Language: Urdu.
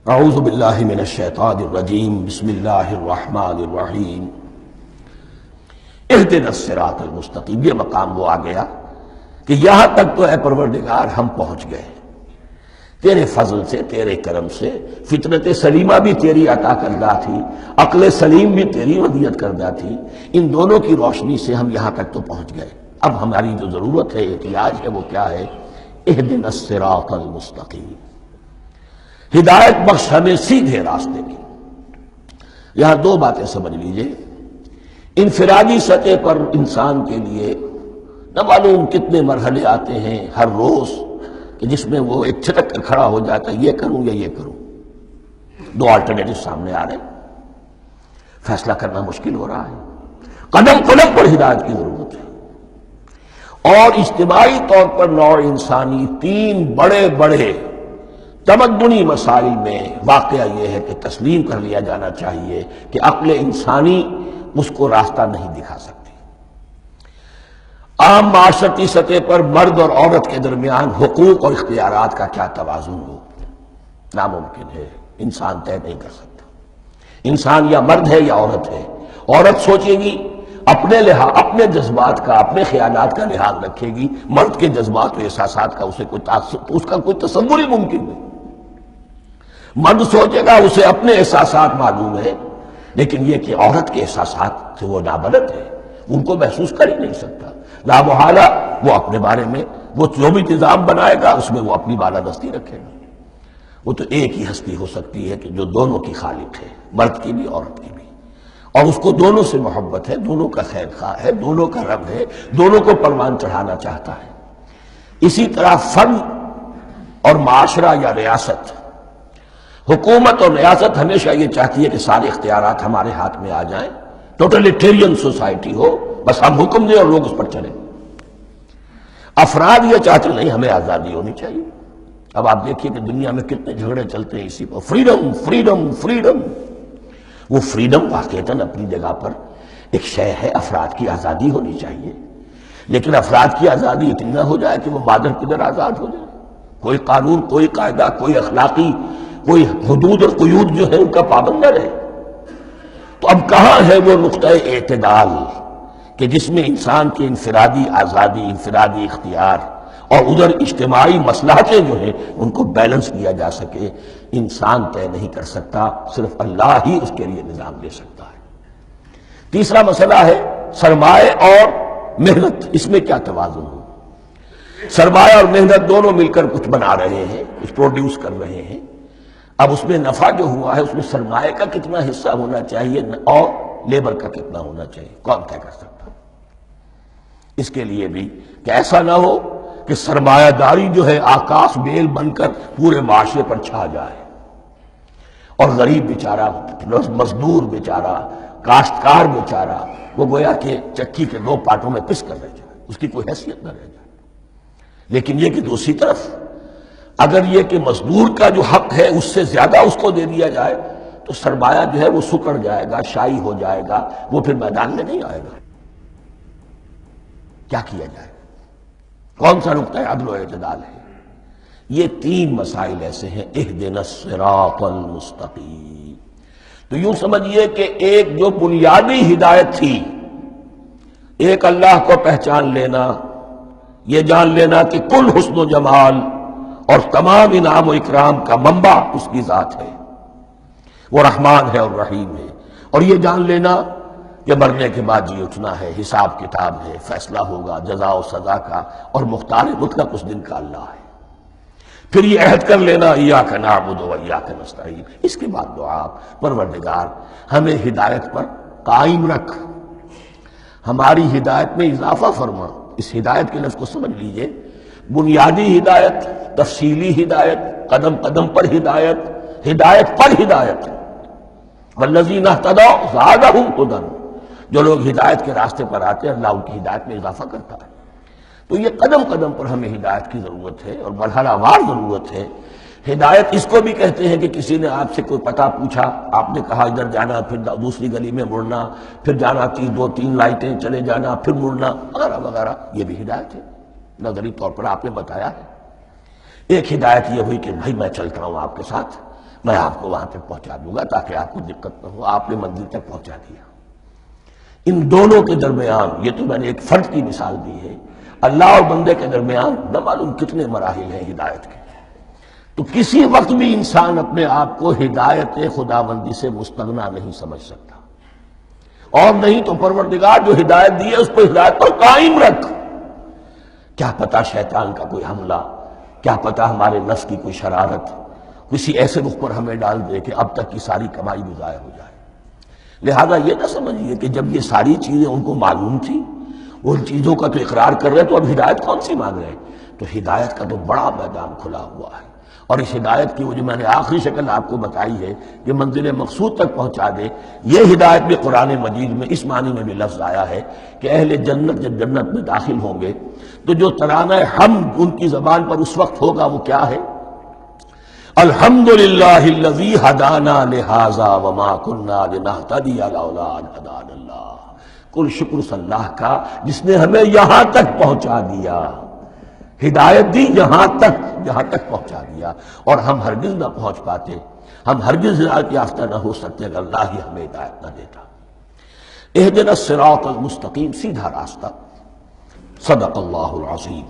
اعوذ باللہ من الشیطان الرجیم بسم اللہ الرحمن الرحیم اہدنا الصراط المستقیم۔ یہ مقام وہ آ گیا کہ یہاں تک تو اے پروردگار ہم پہنچ گئے، تیرے فضل سے، تیرے کرم سے۔ فطرت سلیمہ بھی تیری عطا کردہ تھی، عقل سلیم بھی تیری ودیت کردہ تھی، ان دونوں کی روشنی سے ہم یہاں تک تو پہنچ گئے۔ اب ہماری جو ضرورت ہے، احتیاج ہے، وہ کیا ہے؟ اہدنا الصراط المستقیم، ہدایت بخش ہمیں سیدھے راستے کی۔ یہاں دو باتیں سمجھ لیجئے۔ انفرادی سطح پر انسان کے لیے نہ معلوم کتنے مرحلے آتے ہیں ہر روز کہ جس میں وہ ایک چھٹک کر کھڑا ہو جاتا ہے، یہ کروں یا یہ کروں۔ دو آلٹرنیٹو سامنے آ رہے ہیں، فیصلہ کرنا مشکل ہو رہا ہے۔ قدم قدم پر ہدایت کی ضرورت ہے، اور اجتماعی طور پر نوع انسانی تین بڑے بڑے تمدنی مسائل میں واقعہ یہ ہے کہ تسلیم کر لیا جانا چاہیے کہ عقل انسانی اس کو راستہ نہیں دکھا سکتی۔ عام معاشرتی سطح پر مرد اور عورت کے درمیان حقوق اور اختیارات کا کیا توازن ہو، ناممکن ہے، انسان طے نہیں کر سکتا۔ انسان یا مرد ہے یا عورت ہے۔ عورت سوچے گی اپنے اپنے جذبات کا، اپنے خیالات کا لحاظ رکھے گی، مرد کے جذبات و احساسات کا اس کا کوئی تصور ہی ممکن نہیں۔ مرد سوچے گا اسے اپنے احساسات معلوم ہے، لیکن یہ کہ عورت کے احساسات سے وہ نابلد ہے، ان کو محسوس کر ہی نہیں سکتا۔ لا محالہ وہ اپنے بارے میں وہ جو بھی نظام بنائے گا اس میں وہ اپنی بالادستی رکھے گا۔ وہ تو ایک ہی ہستی ہو سکتی ہے کہ جو دونوں کی خالق ہے، مرد کی بھی عورت کی بھی، اور اس کو دونوں سے محبت ہے، دونوں کا خیر خواہ ہے، دونوں کا رب ہے، دونوں کو پروان چڑھانا چاہتا ہے۔ اسی طرح فرد اور معاشرہ یا ریاست، حکومت اور ریاست ہمیشہ یہ چاہتی ہے کہ سارے اختیارات ہمارے ہاتھ میں آ جائیں، ٹوٹلیٹیرین سوسائٹی ہو، بس ہم حکم دیں اور لوگ اس پر چلیں۔ افراد یہ چاہتے نہیں، ہمیں آزادی ہونی چاہیے۔ اب آپ دیکھیے کہ دنیا میں کتنے جھگڑے چلتے ہیں اسی پر، فریڈم فریڈم فریڈم۔ وہ فریڈم واقعتاً اپنی جگہ پر ایک شے ہے، افراد کی آزادی ہونی چاہیے، لیکن افراد کی آزادی اتنی نہ ہو جائے کہ وہ مادر پدر آزاد ہو جائے، کوئی قانون، کوئی قاعدہ، کوئی اخلاقی کوئی حدود اور قیود جو ہے ان کا پابند نہ رہے۔ تو اب کہاں ہے وہ نقطہ اعتدال کہ جس میں انسان کی انفرادی آزادی، انفرادی اختیار اور ادھر اجتماعی مصلحتیں جو ہیں ان کو بیلنس کیا جا سکے؟ انسان طے نہیں کر سکتا، صرف اللہ ہی اس کے لیے نظام دے سکتا ہے۔ تیسرا مسئلہ ہے سرمایہ اور محنت، اس میں کیا توازن ہو؟ سرمایہ اور محنت دونوں مل کر کچھ بنا رہے ہیں، کچھ پروڈیوس کر رہے ہیں۔ اب اس میں نفع جو ہوا ہے اس میں سرمایہ کا کتنا حصہ ہونا چاہیے اور لیبر کا کتنا ہونا چاہیے، کون طے کر سکتا؟ اس کے لیے بھی کہ ایسا نہ ہو کہ سرمایہ داری جو ہے آکاش بیل بن کر پورے معاشرے پر چھا جائے، اور غریب بیچارہ، مزدور بیچارہ، کاشتکار بیچارہ، وہ گویا کہ چکی کے دو پارٹوں میں پس کر رہ جائے، اس کی کوئی حیثیت نہ رہ جائے۔ لیکن یہ کہ دوسری طرف اگر یہ کہ مزدور کا جو حق ہے اس سے زیادہ اس کو دے دیا جائے تو سرمایہ جو ہے وہ سکڑ جائے گا، شائی ہو جائے گا، وہ پھر میدان میں نہیں آئے گا۔ کیا کیا جائے؟ کون سا نقطہ عدل و اعتدال ہے؟ یہ تین مسائل ایسے ہیں، اہدنا الصراط المستقیم۔ تو یوں سمجھیے کہ ایک جو بنیادی ہدایت تھی، ایک اللہ کو پہچان لینا، یہ جان لینا کہ کل حسن و جمال اور تمام انعام و اکرام کا منبع اس کی ذات ہے، وہ رحمان ہے اور رحیم ہے، اور یہ جان لینا کہ مرنے کے بعد جی اٹھنا ہے، حساب کتاب ہے، فیصلہ ہوگا جزا و سزا کا، اور مختار مطلق اس دن کا اللہ ہے۔ پھر یہ عہد کر لینا ایاک نعبد و ایاک نستعین۔ اس کے بعد دعا، پروردگار ہمیں ہدایت پر قائم رکھ، ہماری ہدایت میں اضافہ فرما۔ اس ہدایت کے لفظ کو سمجھ لیجئے، بنیادی ہدایت، تفصیلی ہدایت، قدم قدم پر ہدایت، ہدایت پر ہدایت۔ والذین اہتدوا زادہم ہدی، جو لوگ ہدایت کے راستے پر آتے ہیں اللہ ان کی ہدایت میں اضافہ کرتا ہے۔ تو یہ قدم قدم پر ہمیں ہدایت کی ضرورت ہے اور مرحلہ وار ضرورت ہے۔ ہدایت اس کو بھی کہتے ہیں کہ کسی نے آپ سے کوئی پتہ پوچھا، آپ نے کہا ادھر جانا، پھر دوسری گلی میں مڑنا، پھر جانا دو تین لائٹیں چلے جانا، پھر مڑنا، وغیرہ وغیرہ، یہ بھی ہدایت ہے، نظری طور پر آپ نے بتایا ہے۔ ایک ہدایت یہ ہوئی کہ بھائی میں چلتا ہوں آپ کے ساتھ، میں آپ کو وہاں تک پہنچا دوں گا تاکہ آپ کو دقت نہ ہو. آپ نے منزل تک پہنچا دیا. ان دونوں کے درمیان، یہ تو میں نے ایک فرد کی مثال دی ہے، اللہ اور بندے کے درمیان نہ معلوم کتنے مراحل ہیں ہدایت کے. تو کسی وقت بھی انسان اپنے آپ کو ہدایت خداوندی سے مستغنا نہیں سمجھ سکتا. اور نہیں تو پروردگار جو ہدایت دی ہے اس کو ہدایت پر قائم رکھ. کیا پتہ شیطان کا کوئی حملہ، کیا پتہ ہمارے نفس کی کوئی شرارت کسی ایسے رخ پر ہمیں ڈال دے کہ اب تک کی ساری کمائی بھی ضائع ہو جائے. لہذا یہ نہ سمجھیے کہ جب یہ ساری چیزیں ان کو معلوم تھی، وہ ان چیزوں کا تو اقرار کر رہے تو اب ہدایت کون سی مانگ رہے ہیں. تو ہدایت کا تو بڑا میدان کھلا ہوا ہے. اور اس ہدایت کی وہ جو میں نے آخری شکل آپ کو بتائی ہے کہ منزل مقصود تک پہنچا دے، یہ ہدایت بھی قرآن مجید میں اس معنی میں بھی لفظ آیا ہے کہ اہل جنت جب جنت میں داخل ہوں گے تو جو ترانہ حمد ان کی زبان پر اس وقت ہوگا وہ کیا ہے؟ الحمدللہ الذی ہدانا لہذا وما کنا لنہتدی لولا ان ہدانا اللہ. کل شکر اللہ کا جس نے ہمیں یہاں تک پہنچا دیا، ہدایت دی یہاں تک پہنچا دیا. اور ہم ہرگز نہ پہنچ پاتے، ہم ہرگز ہدایت یافتہ نہ ہو سکتے اگر اللہ ہی ہمیں ہدایت نہ دیتا. اہدنا الصراط المستقیم، سیدھا راستہ. صدق اللہ العظیم.